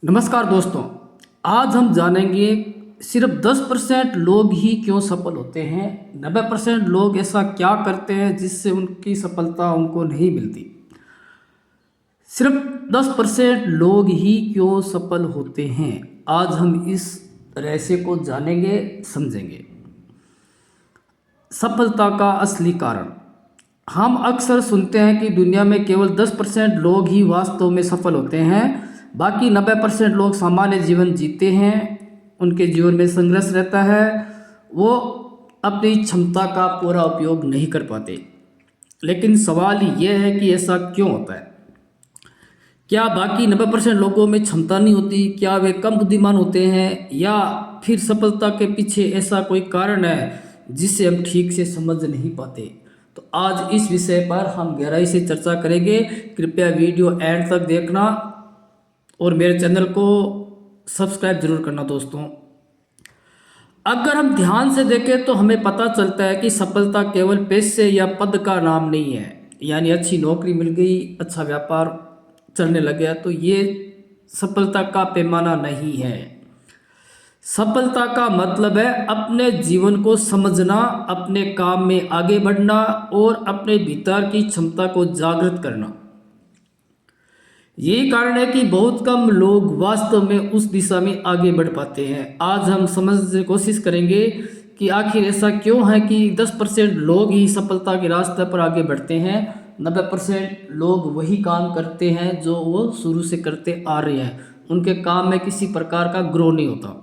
नमस्कार दोस्तों। आज हम जानेंगे सिर्फ 10% लोग ही क्यों सफल होते हैं। 90% लोग ऐसा क्या करते हैं जिससे उनकी सफलता उनको नहीं मिलती। सिर्फ 10% लोग ही क्यों सफल होते हैं। आज हम इस रहस्य को जानेंगे, समझेंगे। सफलता का असली कारण। हम अक्सर सुनते हैं कि दुनिया में केवल 10% लोग ही वास्तव में सफल होते हैं। बाकी 90% लोग सामान्य जीवन जीते हैं। उनके जीवन में संघर्ष रहता है। वो अपनी क्षमता का पूरा उपयोग नहीं कर पाते। लेकिन सवाल यह है कि ऐसा क्यों होता है। क्या बाकी 90% लोगों में क्षमता नहीं होती? क्या वे कम बुद्धिमान होते हैं, या फिर सफलता के पीछे ऐसा कोई कारण है जिसे हम ठीक से समझ नहीं पाते। तो आज इस विषय पर हम गहराई से चर्चा करेंगे। कृपया वीडियो एंड तक देखना और मेरे चैनल को सब्सक्राइब जरूर करना दोस्तों। अगर हम ध्यान से देखें तो हमें पता चलता है कि सफलता केवल पैसे या पद का नाम नहीं है। यानी अच्छी नौकरी मिल गई, अच्छा व्यापार चलने लग गया, तो ये सफलता का पैमाना नहीं है। सफलता का मतलब है अपने जीवन को समझना, अपने काम में आगे बढ़ना और अपने भीतर की क्षमता को जागृत करना। यही कारण है कि बहुत कम लोग वास्तव में उस दिशा में आगे बढ़ पाते हैं। आज हम समझने की कोशिश करेंगे कि आखिर ऐसा क्यों है कि 10% लोग ही सफलता के रास्ते पर आगे बढ़ते हैं। 90% लोग वही काम करते हैं जो वो शुरू से करते आ रहे हैं। उनके काम में किसी प्रकार का ग्रो नहीं होता।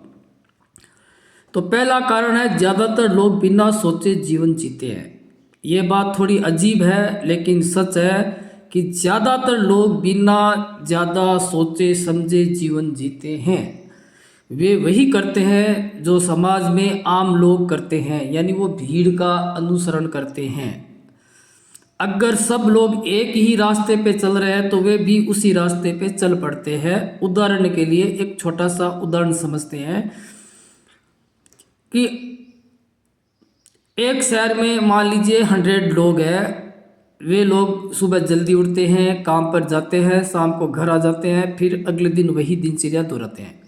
तो पहला कारण है, ज़्यादातर लोग बिना सोचे जीवन जीते हैं। ये बात थोड़ी अजीब है लेकिन सच है कि ज़्यादातर लोग बिना ज़्यादा सोचे समझे जीवन जीते हैं। वे वही करते हैं जो समाज में आम लोग करते हैं, यानी वो भीड़ का अनुसरण करते हैं। अगर सब लोग एक ही रास्ते पे चल रहे हैं तो वे भी उसी रास्ते पे चल पड़ते हैं। उदाहरण के लिए एक छोटा सा उदाहरण समझते हैं कि एक शहर में मान लीजिए 100 लोग हैं। वे लोग सुबह जल्दी उठते हैं, काम पर जाते हैं, शाम को घर आ जाते हैं, फिर अगले दिन वही दिनचर्या दोहराते हैं।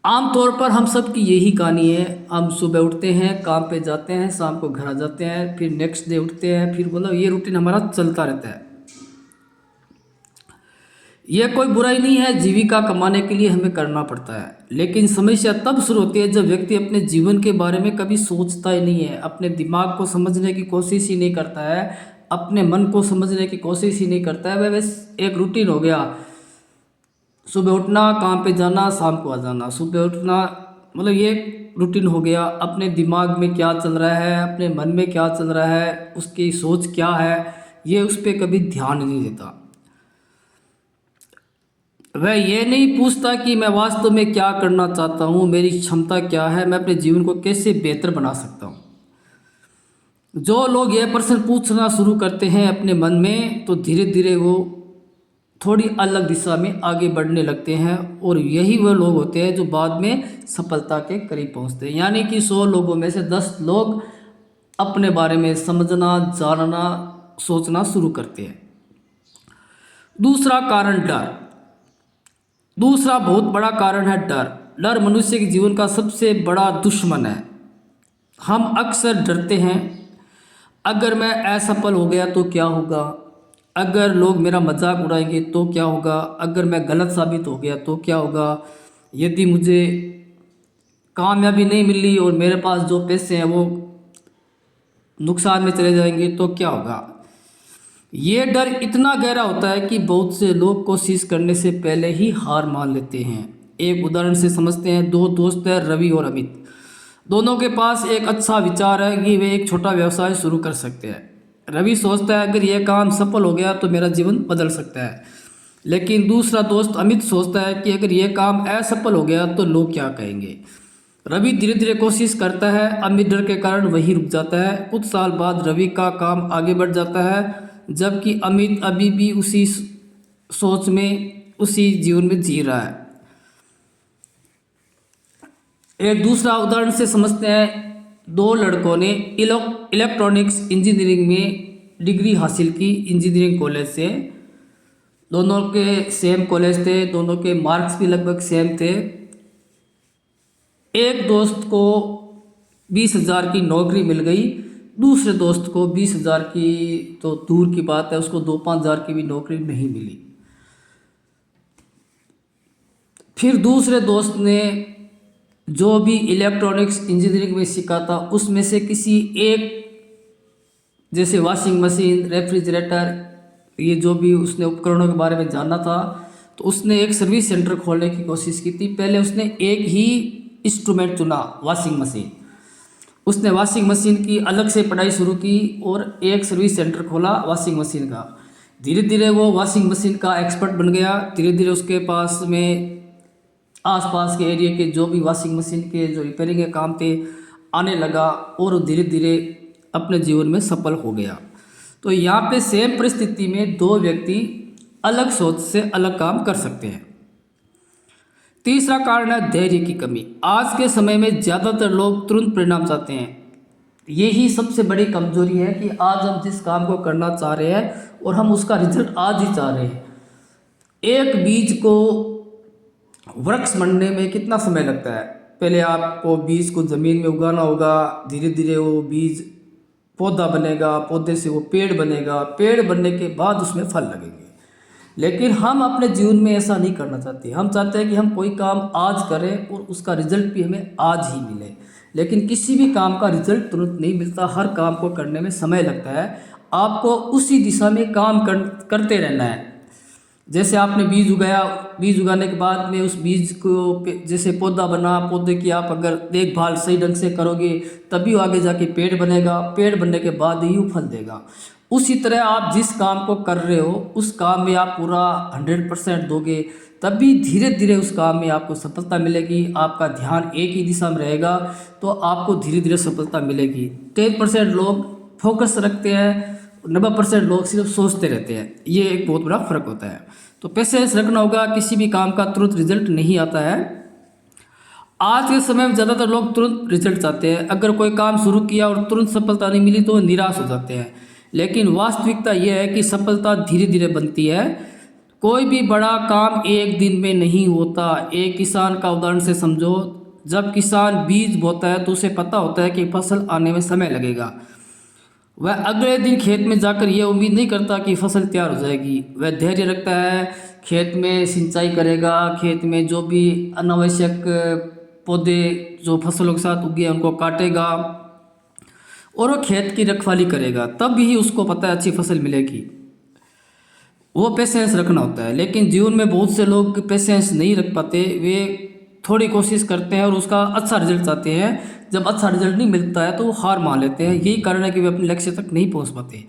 आमतौर पर हम सब की यही कहानी है। हम सुबह उठते हैं, काम पे जाते हैं, शाम को घर आ जाते हैं, फिर नेक्स्ट डे उठते हैं, फिर मतलब ये रूटीन हमारा चलता रहता है। यह कोई बुराई नहीं है, जीविका कमाने के लिए हमें करना पड़ता है। लेकिन समस्या तब शुरू होती है जब व्यक्ति अपने जीवन के बारे में कभी सोचता ही नहीं है, अपने दिमाग को समझने की कोशिश ही नहीं करता है, अपने मन को समझने की कोशिश ही नहीं करता है। वह बस एक रूटीन हो गया, सुबह उठना, काम पे जाना, शाम को आ जाना, सुबह उठना, मतलब ये रूटीन हो गया। अपने दिमाग में क्या चल रहा है, अपने मन में क्या चल रहा है, उसकी सोच क्या है, ये उस पर कभी ध्यान नहीं देता। वह ये नहीं पूछता कि मैं वास्तव में क्या करना चाहता हूँ, मेरी क्षमता क्या है, मैं अपने जीवन को कैसे बेहतर बना सकता हूँ। जो लोग यह प्रश्न पूछना शुरू करते हैं अपने मन में, तो धीरे धीरे वो थोड़ी अलग दिशा में आगे बढ़ने लगते हैं, और यही वह लोग होते हैं जो बाद में सफलता के करीब पहुंचते हैं। यानी कि 100 लोगों में से 10 लोग अपने बारे में समझना, जानना, सोचना शुरू करते हैं। दूसरा कारण, डर। दूसरा बहुत बड़ा कारण है डर। डर मनुष्य के जीवन का सबसे बड़ा दुश्मन है। हम अक्सर डरते हैं, अगर मैं असफल हो गया तो क्या होगा, अगर लोग मेरा मजाक उड़ाएंगे तो क्या होगा, अगर मैं गलत साबित हो गया तो क्या होगा, यदि मुझे कामयाबी नहीं मिली और मेरे पास जो पैसे हैं वो नुकसान में चले जाएंगे तो क्या होगा। ये डर इतना गहरा होता है कि बहुत से लोग कोशिश करने से पहले ही हार मान लेते हैं। एक उदाहरण से समझते हैं। दो दोस्त हैं, रवि और अमित। दोनों के पास एक अच्छा विचार है कि वे एक छोटा व्यवसाय शुरू कर सकते हैं। रवि सोचता है अगर यह काम सफल हो गया तो मेरा जीवन बदल सकता है। लेकिन दूसरा दोस्त अमित सोचता है कि अगर यह काम असफल हो गया तो लोग क्या कहेंगे। रवि धीरे धीरे कोशिश करता है, अमित डर के कारण वहीं रुक जाता है। कुछ साल बाद रवि का काम आगे बढ़ जाता है, जबकि अमित अभी भी उसी सोच में, उसी जीवन में जी रहा है। एक दूसरा उदाहरण से समझते हैं। दो लड़कों ने इलेक्ट्रॉनिक्स इंजीनियरिंग में डिग्री हासिल की इंजीनियरिंग कॉलेज से। दोनों के सेम कॉलेज थे, दोनों के मार्क्स भी लगभग सेम थे। एक दोस्त को 20,000 की नौकरी मिल गई, दूसरे दोस्त को 20,000 की तो दूर की बात है, उसको 2-5 हज़ार की भी नौकरी नहीं मिली। फिर दूसरे दोस्त ने जो भी इलेक्ट्रॉनिक्स इंजीनियरिंग में सीखा था उसमें से किसी एक, जैसे वॉशिंग मशीन, रेफ्रिजरेटर, ये जो भी उसने उपकरणों के बारे में जानना था, तो उसने एक सर्विस सेंटर खोलने की कोशिश की थी। पहले उसने एक ही इंस्ट्रूमेंट चुना, वॉशिंग मशीन। उसने वॉशिंग मशीन की अलग से पढ़ाई शुरू की और एक सर्विस सेंटर खोला वॉशिंग मशीन का। धीरे धीरे वो वॉशिंग मशीन का एक्सपर्ट बन गया। धीरे धीरे उसके पास में आसपास के एरिया के जो भी वॉशिंग मशीन के जो रिपेयरिंग के काम थे आने लगा और धीरे धीरे अपने जीवन में सफल हो गया। तो यहाँ पे सेम परिस्थिति में दो व्यक्ति अलग सोच से अलग काम कर सकते हैं। तीसरा कारण है धैर्य की कमी। आज के समय में ज़्यादातर लोग तुरंत परिणाम चाहते हैं। यही सबसे बड़ी कमजोरी है कि आज हम जिस काम को करना चाह रहे हैं और हम उसका रिजल्ट आज ही चाह रहे हैं। एक बीज को वृक्ष बनने में कितना समय लगता है? पहले आपको बीज को ज़मीन में उगाना होगा, धीरे धीरे वो बीज पौधा बनेगा, पौधे से वो पेड़ बनेगा, पेड़ बनने के बाद उसमें फल लगेंगे। लेकिन हम अपने जीवन में ऐसा नहीं करना चाहते। हम चाहते हैं कि हम कोई काम आज करें और उसका रिजल्ट भी हमें आज ही मिले। लेकिन किसी भी काम का रिजल्ट तुरंत नहीं मिलता, हर काम को करने में समय लगता है। आपको उसी दिशा में काम करते रहना है। जैसे आपने बीज उगाया, बीज उगाने के बाद में उस बीज को जैसे पौधा बना, पौधे की आप अगर देखभाल सही ढंग से करोगे तभी वो आगे जाके पेड़ बनेगा, पेड़ बनने के बाद ही वो फल देगा। उसी तरह आप जिस काम को कर रहे हो उस काम में आप पूरा 100% दोगे, तभी धीरे धीरे उस काम में आपको सफलता मिलेगी। आपका ध्यान एक ही दिशा में रहेगा तो आपको धीरे धीरे सफलता मिलेगी। 10% लोग फोकस रखते हैं, 90% लोग सिर्फ सोचते रहते हैं। ये एक बहुत बड़ा फर्क होता है। तो पेशेंस रखना होगा। किसी भी काम का तुरंत रिजल्ट नहीं आता है। आज के समय में ज़्यादातर लोग तुरंत रिजल्ट चाहते हैं। अगर कोई काम शुरू किया और तुरंत सफलता नहीं मिली तो निराश हो जाते हैं। लेकिन वास्तविकता यह है कि सफलता धीरे धीरे बनती है। कोई भी बड़ा काम एक दिन में नहीं होता। एक किसान का उदाहरण से समझो। जब किसान बीज बोता है तो उसे पता होता है कि फसल आने में समय लगेगा। वह अगले दिन खेत में जाकर यह उम्मीद नहीं करता कि फसल तैयार हो जाएगी। वह धैर्य रखता है, खेत में सिंचाई करेगा, खेत में जो भी अनावश्यक पौधे जो फसलों के साथ उगे उनको काटेगा और वो खेत की रखवाली करेगा। तब ही उसको पता है अच्छी फसल मिलेगी। वो पेशेंस रखना होता है। लेकिन जीवन में बहुत से लोग पेशेंस नहीं रख पाते। वे थोड़ी कोशिश करते हैं और उसका अच्छा रिजल्ट चाहते हैं। जब अच्छा रिजल्ट नहीं मिलता है तो वो हार मान लेते हैं। यही कारण है कि वे अपने लक्ष्य तक नहीं पहुंच पाते।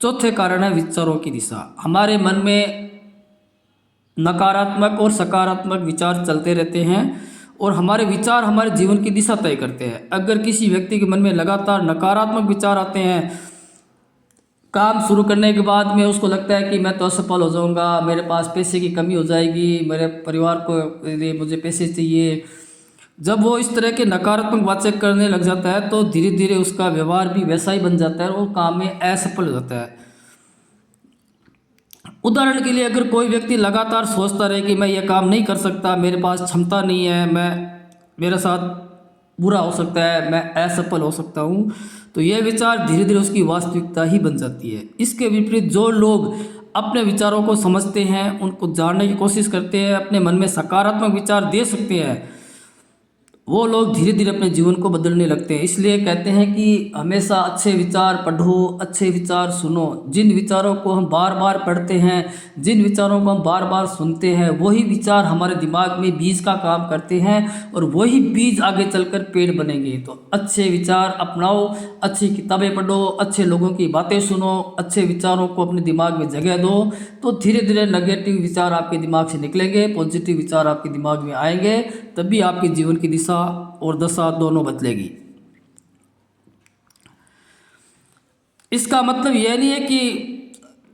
चौथे कारण है विचारों की दिशा। हमारे मन में नकारात्मक और सकारात्मक विचार चलते रहते हैं और हमारे विचार हमारे जीवन की दिशा तय करते हैं। अगर किसी व्यक्ति के मन में लगातार नकारात्मक विचार आते हैं, काम शुरू करने के बाद में उसको लगता है कि मैं तो असफल हो जाऊंगा, मेरे पास पैसे की कमी हो जाएगी, मेरे परिवार को लिए मुझे पैसे चाहिए। जब वो इस तरह के नकारात्मक बातें करने लग जाता है तो धीरे धीरे उसका व्यवहार भी वैसा ही बन जाता है और वो काम में असफल हो जाता है। उदाहरण के लिए अगर कोई व्यक्ति लगातार सोचता रहे कि मैं ये काम नहीं कर सकता, मेरे पास क्षमता नहीं है, मेरे साथ बुरा हो सकता है, मैं असफल हो सकता हूँ, तो यह विचार धीरे धीरे उसकी वास्तविकता ही बन जाती है। इसके विपरीत जो लोग अपने विचारों को समझते हैं, उनको जानने की कोशिश करते हैं, अपने मन में सकारात्मक विचार दे सकते हैं, वो लोग धीरे धीरे अपने जीवन को बदलने लगते हैं। इसलिए कहते हैं कि हमेशा अच्छे विचार पढ़ो, अच्छे विचार सुनो। जिन विचारों को हम बार बार पढ़ते हैं, जिन विचारों को हम बार बार सुनते हैं, वही विचार हमारे दिमाग में बीज का काम करते हैं और वही बीज आगे चलकर पेड़ बनेंगे। तो अच्छे विचार अपनाओ, अच्छी किताबें पढ़ो, अच्छे लोगों की बातें सुनो, अच्छे विचारों को अपने दिमाग में जगह दो, तो धीरे धीरे नेगेटिव विचार आपके दिमाग से निकलेंगे, पॉजिटिव विचार आपके दिमाग में आएंगे। तभी आपके जीवन की दिशा और दशा दोनों बदलेगी। इसका मतलब यह नहीं है कि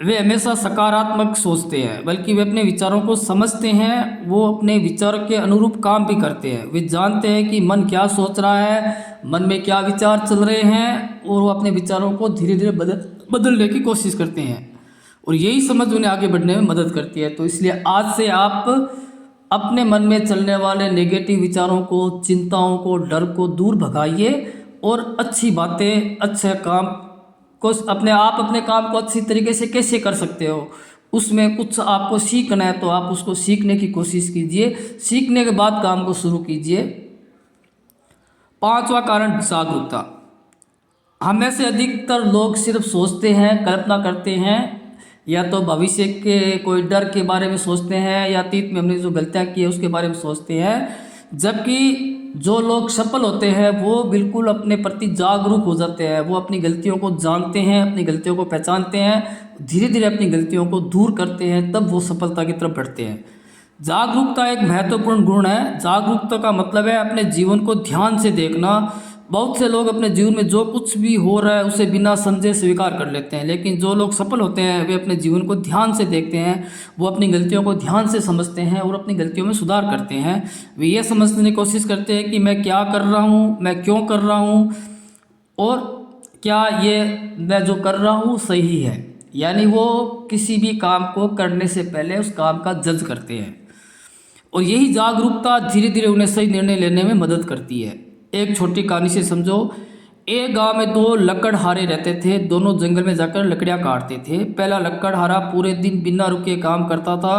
वे हमेशा सकारात्मक सोचते हैं, बल्कि वे अपने विचारों को समझते हैं। वो अपने विचार के अनुरूप काम भी करते हैं। वे जानते हैं कि मन क्या सोच रहा है, मन में क्या विचार चल रहे हैं, और वो अपने विचारों को धीरे धीरे बदलने की कोशिश करते हैं। और यही समझ उन्हें आगे बढ़ने में मदद करती है। तो इसलिए आज से आप अपने मन में चलने वाले नेगेटिव विचारों को, चिंताओं को, डर को दूर भगाइए और अच्छी बातें, अच्छे काम को अपने काम को अच्छी तरीके से कैसे कर सकते हो, उसमें कुछ आपको सीखना है तो आप उसको सीखने की कोशिश कीजिए। सीखने के बाद काम को शुरू कीजिए। पांचवा कारण, जागरूकता। हम में से अधिकतर लोग सिर्फ सोचते हैं, कल्पना करते हैं, या तो भविष्य के कोई डर के बारे में सोचते हैं या अतीत में हमने जो गलतियां की है उसके बारे में सोचते हैं। जबकि जो लोग सफल होते हैं वो बिल्कुल अपने प्रति जागरूक हो जाते हैं। वो अपनी गलतियों को जानते हैं, अपनी गलतियों को पहचानते हैं, धीरे धीरे अपनी गलतियों को दूर करते हैं, तब वो सफलता की तरफ बढ़ते हैं। जागरूकता एक महत्वपूर्ण गुण है। जागरूकता का मतलब है अपने जीवन को ध्यान से देखना। बहुत से लोग अपने जीवन में जो कुछ भी हो रहा है उसे बिना समझे स्वीकार कर लेते हैं, लेकिन जो लोग सफल होते हैं वे अपने जीवन को ध्यान से देखते हैं, वो अपनी गलतियों को ध्यान से समझते हैं और अपनी गलतियों में सुधार करते हैं। वे ये समझने की कोशिश करते हैं कि मैं क्या कर रहा हूँ, मैं क्यों कर रहा हूँ और क्या ये मैं जो कर रहा हूँ सही है। यानी वो किसी भी काम को करने से पहले उस काम का जज करते हैं और यही जागरूकता धीरे धीरे उन्हें सही निर्णय लेने में मदद करती है। एक छोटी कहानी से समझो। एक गांव में दो लकड़हारे रहते थे। दोनों जंगल में जाकर लकड़ियां काटते थे। पहला लकड़हारा पूरे दिन बिना रुके काम करता था।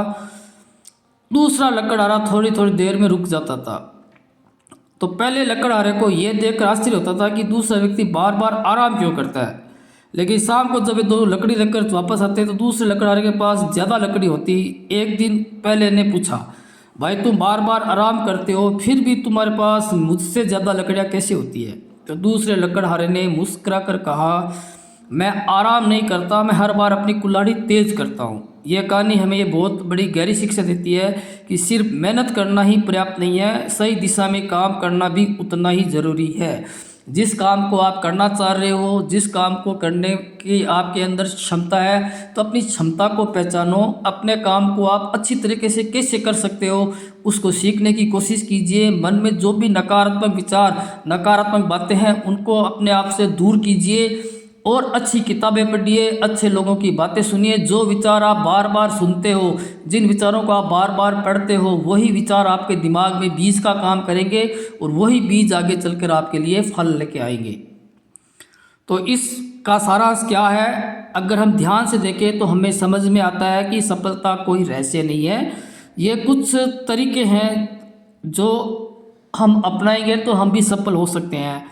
दूसरा लकड़हारा थोड़ी थोड़ी देर में रुक जाता था। तो पहले लकड़हारे को यह देखकर आश्चर्य होता था कि दूसरा व्यक्ति बार बार आराम क्यों करता है। लेकिन शाम को जब ये दोनों लकड़ी लेकर वापस आते तो दूसरे लकड़हारे के पास ज़्यादा लकड़ी होती। एक दिन पहले ने पूछा, भाई तुम बार बार आराम करते हो फिर भी तुम्हारे पास मुझसे ज़्यादा लकड़ियाँ कैसे होती है। तो दूसरे लकड़हारे ने मुस्कुरा कर कहा, मैं आराम नहीं करता, मैं हर बार अपनी कुल्हाड़ी तेज करता हूँ। यह कहानी हमें ये बहुत बड़ी गहरी शिक्षा देती है कि सिर्फ मेहनत करना ही पर्याप्त नहीं है, सही दिशा में काम करना भी उतना ही ज़रूरी है। जिस काम को आप करना चाह रहे हो, जिस काम को करने की आपके अंदर क्षमता है, तो अपनी क्षमता को पहचानो। अपने काम को आप अच्छी तरीके से कैसे कर सकते हो उसको सीखने की कोशिश कीजिए। मन में जो भी नकारात्मक विचार, नकारात्मक बातें हैं उनको अपने आप से दूर कीजिए और अच्छी किताबें पढ़िए, अच्छे लोगों की बातें सुनिए। जो विचार आप बार बार सुनते हो, जिन विचारों को आप बार बार पढ़ते हो, वही विचार आपके दिमाग में बीज का काम करेंगे और वही बीज आगे चलकर आपके लिए फल लेके आएंगे। तो इसका सारांश क्या है? अगर हम ध्यान से देखें तो हमें समझ में आता है कि सफलता कोई रहस्य नहीं है। ये कुछ तरीके हैं जो हम अपनाएंगे तो हम भी सफल हो सकते हैं।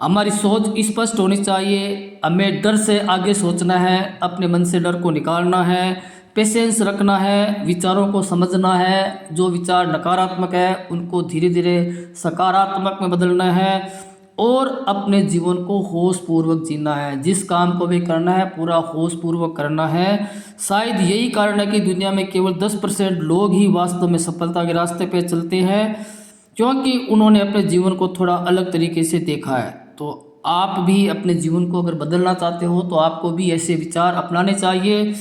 हमारी सोच स्पष्ट होनी चाहिए। हमें डर से आगे सोचना है, अपने मन से डर को निकालना है, पेशेंस रखना है, विचारों को समझना है। जो विचार नकारात्मक है उनको धीरे धीरे सकारात्मक में बदलना है और अपने जीवन को होशपूर्वक जीना है। जिस काम को भी करना है पूरा होशपूर्वक करना है। शायद यही कारण है कि दुनिया में केवल 10% लोग ही वास्तव में सफलता के रास्ते पे चलते हैं, क्योंकि उन्होंने अपने जीवन को थोड़ा अलग तरीके से देखा है। तो आप भी अपने जीवन को अगर बदलना चाहते हो तो आपको भी ऐसे विचार अपनाने चाहिए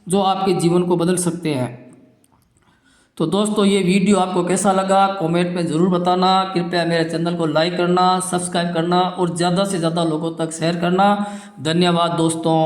जो आपके जीवन को बदल सकते हैं। तो दोस्तों ये वीडियो आपको कैसा लगा कमेंट में ज़रूर बताना। कृपया मेरे चैनल को लाइक करना, सब्सक्राइब करना और ज़्यादा से ज़्यादा लोगों तक शेयर करना। धन्यवाद दोस्तों।